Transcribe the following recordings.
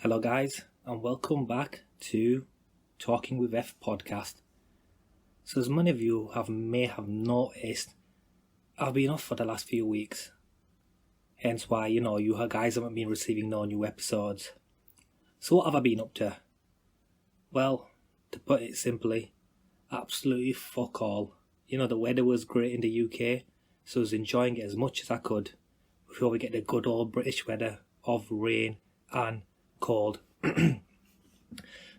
Hello, guys, and welcome back to Talking with F podcast. So, as many of you may have noticed, I've been off for the last few weeks. Hence why, you guys haven't been receiving no new episodes. So, what have I been up to? Well, to put it simply, absolutely fuck all. The weather was great in the UK, so I was enjoying it as much as I could before we get the good old British weather of rain and cold.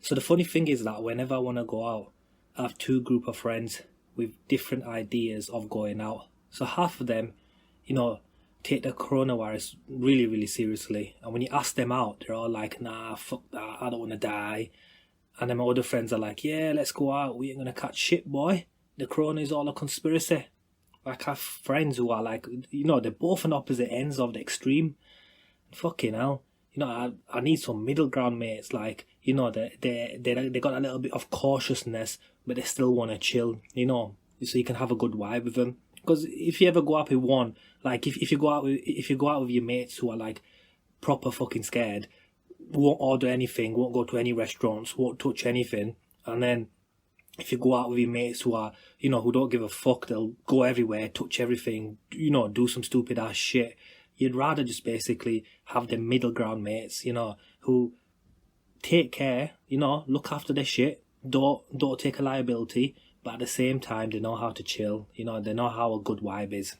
So the funny thing is that whenever I want to go out, I have two group of friends with different ideas of going out. So half of them, take the coronavirus really, really seriously. And when you ask them out, they're all like, nah, fuck that, I don't want to die. And then my other friends are like, yeah, let's go out, we ain't going to catch shit, boy. The corona is all a conspiracy. Like, I have friends who are like, they're both on opposite ends of the extreme. Fucking hell. I need some middle ground mates. Like, they got a little bit of cautiousness, but they still want to chill, so you can have a good vibe with them. Because if you ever go out with one, like, if you go out with your mates who are like proper fucking scared, won't order anything, won't go to any restaurants, won't touch anything, and then if you go out with your mates who are, who don't give a fuck, they'll go everywhere, touch everything, do some stupid ass shit. You'd rather just basically have the middle ground mates, who take care, look after their shit, don't take a liability, but at the same time they know how to chill, they know how a good vibe is.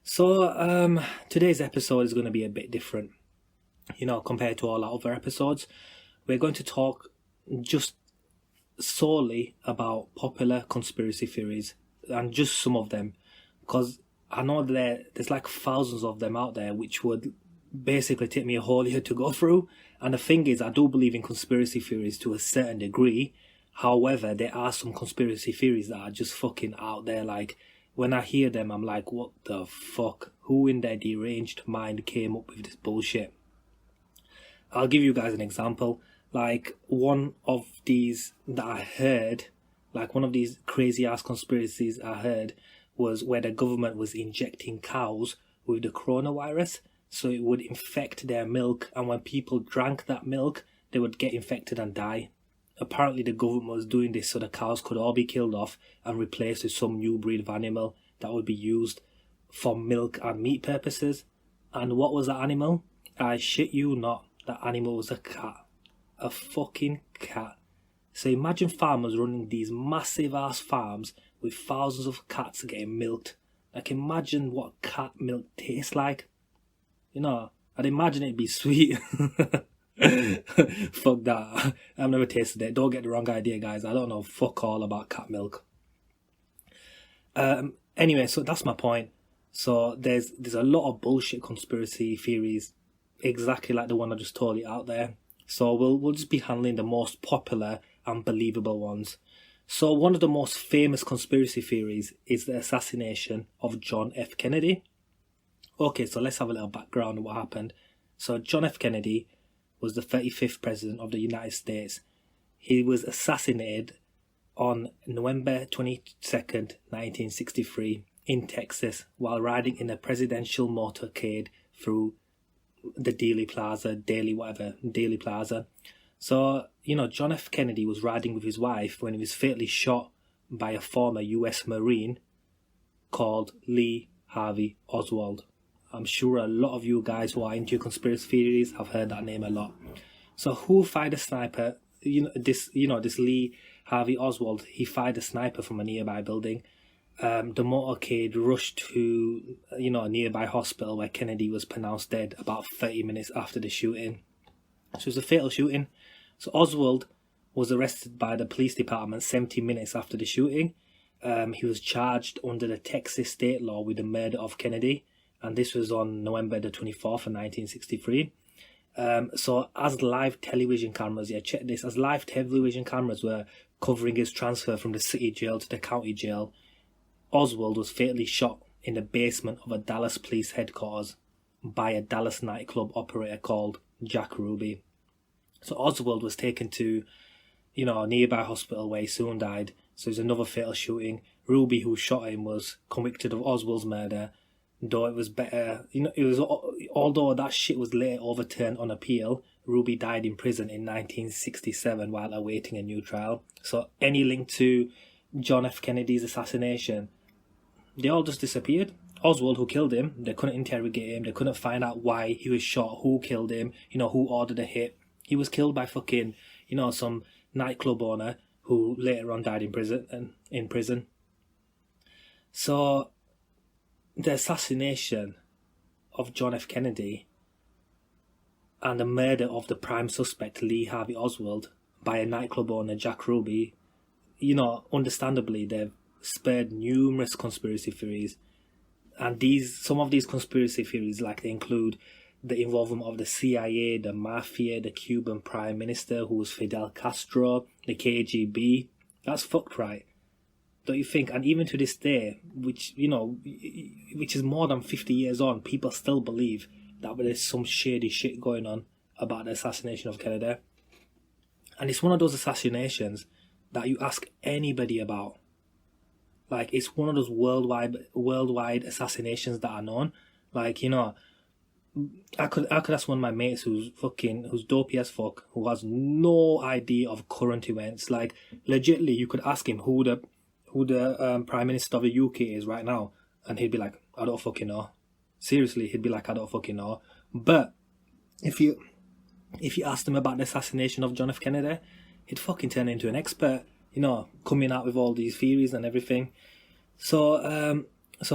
So today's episode is going to be a bit different, compared to all our other episodes. We're going to talk just solely about popular conspiracy theories, and just some of them, because I know there's like thousands of them out there, which would basically take me a whole year to go through. And the thing is, I do believe in conspiracy theories to a certain degree. However, there are some conspiracy theories that are just fucking out there. Like, when I hear them, I'm like, what the fuck? Who in their deranged mind came up with this bullshit? I'll give you guys an example. Like, one of these that I heard, like one of these crazy ass conspiracies I heard, was where the government was injecting cows with the coronavirus so it would infect their milk, and when people drank that milk they would get infected and die. Apparently the government was doing this so the cows could all be killed off and replaced with some new breed of animal that would be used for milk and meat purposes. And what was that animal? I shit you not, that animal was a cat. A fucking cat. So imagine farmers running these massive ass farms with thousands of cats getting milked. Like, imagine what cat milk tastes like. I'd imagine it'd be sweet. Fuck that. I've never tasted it. Don't get the wrong idea, guys. I don't know fuck all about cat milk. Anyway, so that's my point. So there's a lot of bullshit conspiracy theories, exactly like the one I just told you out there. So we'll just be handling the most popular and believable ones. So one of the most famous conspiracy theories is the assassination of John F. Kennedy. Okay, so let's have a little background on what happened. So John F. Kennedy was the 35th president of the United States. He was assassinated on November 22nd, 1963 in Texas while riding in a presidential motorcade through the Dealey Plaza. So, John F. Kennedy was riding with his wife when he was fatally shot by a former US Marine called Lee Harvey Oswald. I'm sure a lot of you guys who are into conspiracy theories have heard that name a lot. So who fired a sniper? This Lee Harvey Oswald, he fired a sniper from a nearby building. The motorcade rushed to, a nearby hospital where Kennedy was pronounced dead about 30 minutes after the shooting. So it was a fatal shooting. So Oswald was arrested by the police department 70 minutes after the shooting. He was charged under the Texas state law with the murder of Kennedy, and this was on November the 24th of 1963. So as live television cameras, check this, as live television cameras were covering his transfer from the city jail to the county jail, Oswald was fatally shot in the basement of a Dallas police headquarters by a Dallas nightclub operator called Jack Ruby. So Oswald was taken to, a nearby hospital where he soon died. So it was another fatal shooting. Ruby, who shot him, was convicted of Oswald's murder, though it was better, although that shit was later overturned on appeal, Ruby died in prison in 1967 while awaiting a new trial. So any link to John F. Kennedy's assassination, they all just disappeared. Oswald, who killed him, they couldn't interrogate him, they couldn't find out why he was shot, who killed him, who ordered a hit. He was killed by fucking, some nightclub owner who later on died in prison. So the assassination of John F. Kennedy and the murder of the prime suspect, Lee Harvey Oswald, by a nightclub owner, Jack Ruby, understandably, they've spurred numerous conspiracy theories. And some of these conspiracy theories, they include the involvement of the CIA, the Mafia, the Cuban Prime Minister, who was Fidel Castro, the KGB. That's fucked, right? Don't you think? And even to this day, which is more than 50 years on, people still believe that there's some shady shit going on about the assassination of Kennedy. And it's one of those assassinations that you ask anybody about. It's one of those worldwide assassinations that are known. I could ask one of my mates who's dopey as fuck, who has no idea of current events. Legitly, you could ask him who the Prime Minister of the UK is right now, and he'd be like, I don't fucking know. Seriously, he'd be like, I don't fucking know. But if you asked him about the assassination of John F. Kennedy, he'd fucking turn into an expert, coming out with all these theories and everything. So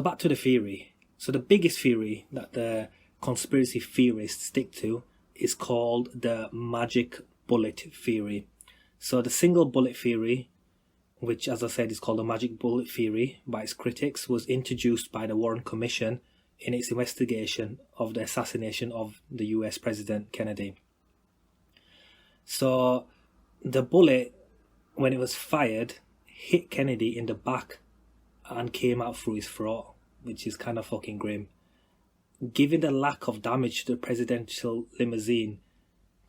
back to the theory. So the biggest theory that the conspiracy theorists stick to is called the magic bullet theory. So the single bullet theory, which, as I said, is called the magic bullet theory by its critics, was introduced by the Warren Commission in its investigation of the assassination of the US President Kennedy. So the bullet, when it was fired, hit Kennedy in the back and came out through his throat, which is kind of fucking grim. Given the lack of damage to the presidential limousine,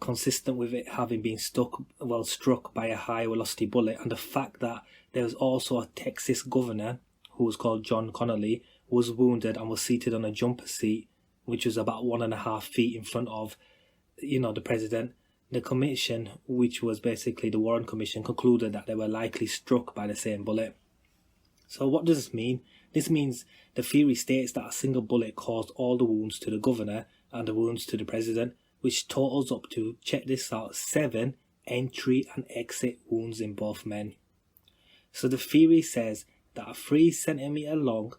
consistent with it having been struck by a high velocity bullet, and the fact that there was also a Texas governor who was called John Connolly, was wounded and was seated on a jumper seat, which was about 1.5 feet in front of, the president. The commission, which was basically the Warren Commission, concluded that they were likely struck by the same bullet. So what does this mean? This means the theory states that a single bullet caused all the wounds to the governor and the wounds to the president, which totals up to, check this out, 7 entry and exit wounds in both men. So the theory says that a 3 centimeter long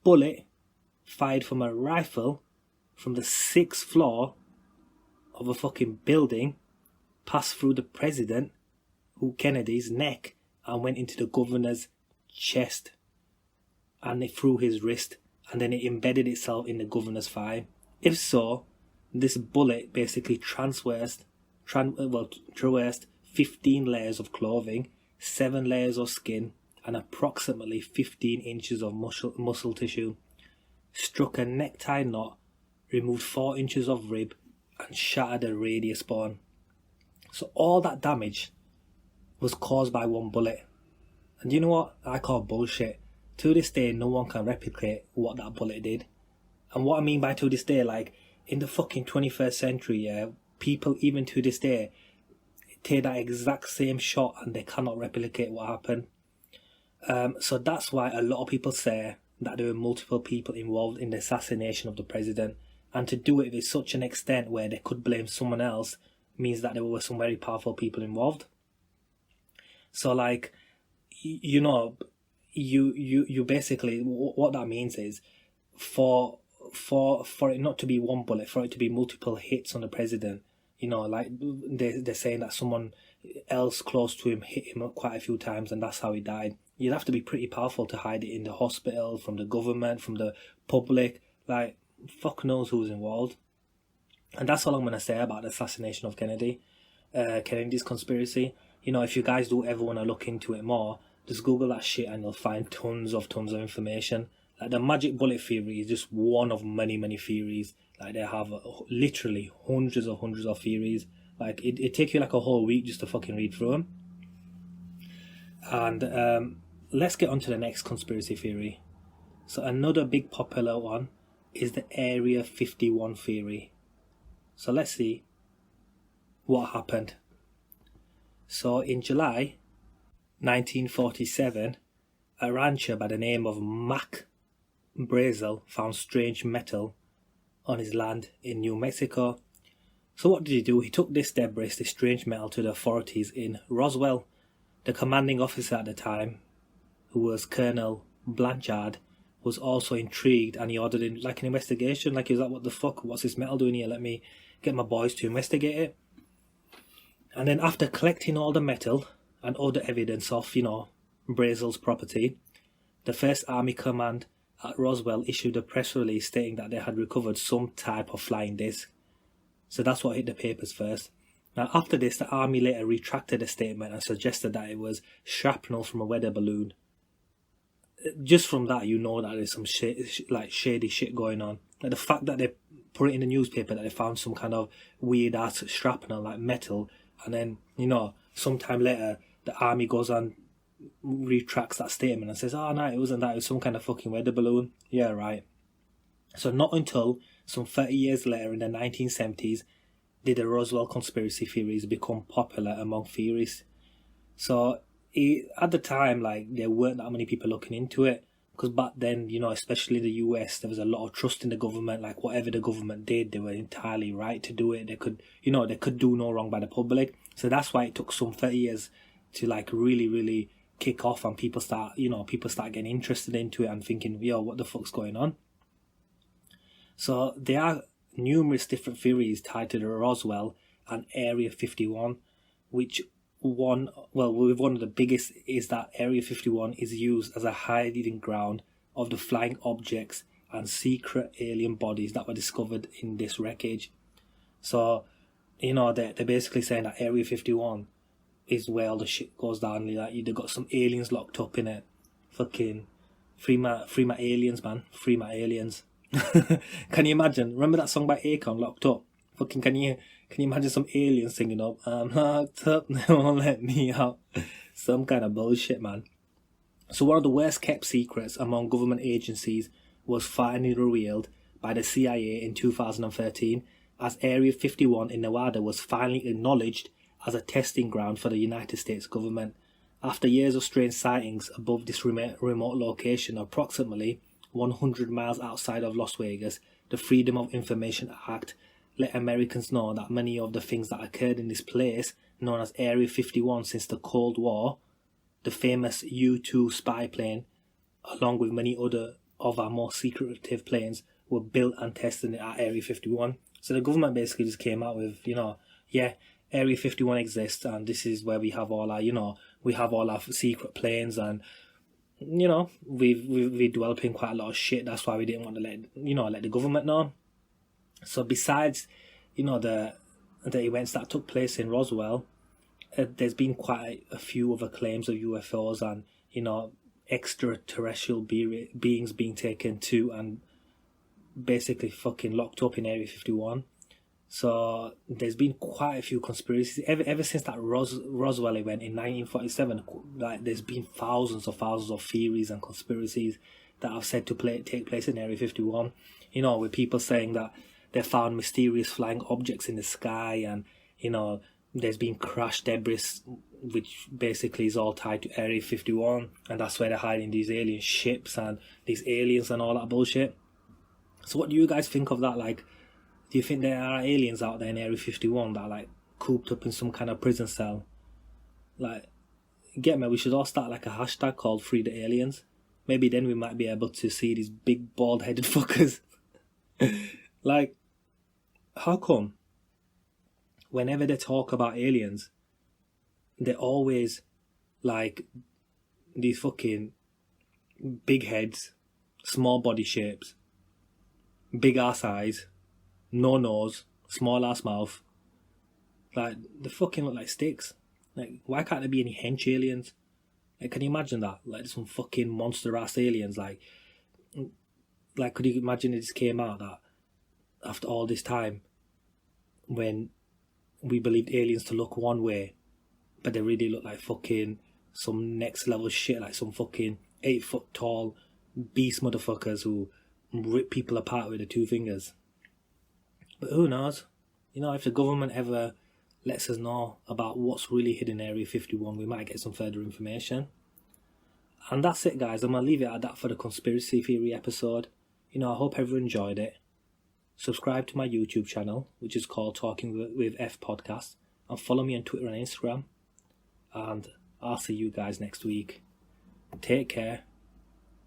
bullet fired from a rifle from the 6th floor of a fucking building passed through the president, Kennedy's neck, and went into the governor's chest, and it through his wrist, and then it embedded itself in the governor's thigh. If so, this bullet basically traversed 15 layers of clothing, 7 layers of skin, and approximately 15 inches of muscle tissue, struck a necktie knot, removed 4 inches of rib, and shattered a radius bone. So all that damage was caused by one bullet. And you know what? I call bullshit. To this day, no one can replicate what that bullet did. And what I mean by to this day, in the fucking 21st century, people even to this day take that exact same shot and they cannot replicate what happened. So that's why a lot of people say that there were multiple people involved in the assassination of the president. And to do it with such an extent where they could blame someone else means that there were some very powerful people involved. So you basically, what that means is for it not to be one bullet, for it to be multiple hits on the president, they're saying that someone else close to him hit him quite a few times and that's how he died. You'd have to be pretty powerful to hide it in the hospital, from the government, from the public. Fuck knows who's involved. And that's all I'm going to say about the assassination of Kennedy. Kennedy's conspiracy. If you guys do ever want to look into it more, just Google that shit and you'll find tons of information. The magic bullet theory is just one of many theories. They have literally hundreds of theories. It take you a whole week just to fucking read through them. And let's get on to the next conspiracy theory. So another big popular one is the Area 51 theory. So let's see. what happened. So in July 1947, a rancher by the name of Mac Brazel found strange metal on his land in New Mexico. So what did he do? He took this debris, this strange metal, to the authorities in Roswell. The commanding officer at the time, who was Colonel Blanchard, was also intrigued, and he ordered an investigation. He was like, what the fuck, what's this metal doing here? Let me get my boys to investigate it. And then after collecting all the metal and other evidence of, Brazel's property, the 1st Army Command at Roswell issued a press release stating that they had recovered some type of flying disc. So that's what hit the papers first. Now after this, the army later retracted the statement and suggested that it was shrapnel from a weather balloon. Just from that, you know that there's some shady shit going on. Like the fact that they put it in the newspaper that they found some kind of weird ass shrapnel, like metal, and then, sometime later the army goes on, retracts that statement and says, oh no, it wasn't that, it was some kind of fucking weather balloon. Yeah, right. So not until some 30 years later, in the 1970s, did the Roswell conspiracy theories become popular among theorists. So at the time, there weren't that many people looking into it, because back then, especially in the US, there was a lot of trust in the government. Like whatever the government did, they were entirely right to do it. They could do no wrong by the public. So that's why it took some 30 years to really, really kick off, and people start getting interested into it and thinking, what the fuck's going on? So there are numerous different theories tied to the Roswell and Area 51, with one of the biggest is that Area 51 is used as a hiding ground of the flying objects and secret alien bodies that were discovered in this wreckage. So, they're basically saying that Area 51 is where all the shit goes down. They've got some aliens locked up in it. Fucking free my aliens, man. Free my aliens. Can you imagine? Remember that song by Akon, Locked Up? Fucking can you imagine some aliens singing up, I'm locked up, they won't let me out? Some kind of bullshit, man. So one of the worst kept secrets among government agencies was finally revealed by the CIA in 2013, as Area 51 in Nevada was finally acknowledged as a testing ground for the United States government. After years of strange sightings above this remote location, approximately 100 miles outside of Las Vegas, the Freedom of Information Act let Americans know that many of the things that occurred in this place, known as Area 51 since the Cold War, the famous U-2 spy plane, along with many other of our more secretive planes, were built and tested at Area 51. So the government basically just came out with, Area 51 exists, and this is where we have all our, secret planes, and we're developing quite a lot of shit. That's why we didn't want to let the government know. So besides, the events that took place in Roswell, there's been quite a few other claims of UFOs and, extraterrestrial beings being taken to and basically fucking locked up in Area 51. So there's been quite a few conspiracies ever since that Roswell event in 1947. There's been thousands of theories and conspiracies that have said to take place in Area 51. With people saying that they found mysterious flying objects in the sky, and there's been crashed debris, which basically is all tied to Area 51, and that's where they're hiding these alien ships and these aliens and all that bullshit. So what do you guys think of that? Do you think there are aliens out there in Area 51 that are cooped up in some kind of prison cell? Get me, we should all start a hashtag called Free the Aliens. Maybe then we might be able to see these big bald-headed fuckers. How come whenever they talk about aliens, they're always these fucking big heads, small body shapes, big ass eyes, no nose, small ass mouth. They fucking look like sticks. Why can't there be any hench aliens? Can you imagine that? Some fucking monster ass aliens. Could you imagine it just came out that after all this time, when we believed aliens to look one way, but they really look like fucking some next level shit, like some fucking 8 foot tall beast motherfuckers who rip people apart with their 2 fingers. But who knows? If the government ever lets us know about what's really hidden Area 51. We might get some further information. And that's it, guys. I'm going to leave it at that for the conspiracy theory episode. I hope everyone enjoyed it. Subscribe to my YouTube channel, which is called Talking with F Podcast, and follow me on Twitter and Instagram. And I'll see you guys next week. Take care.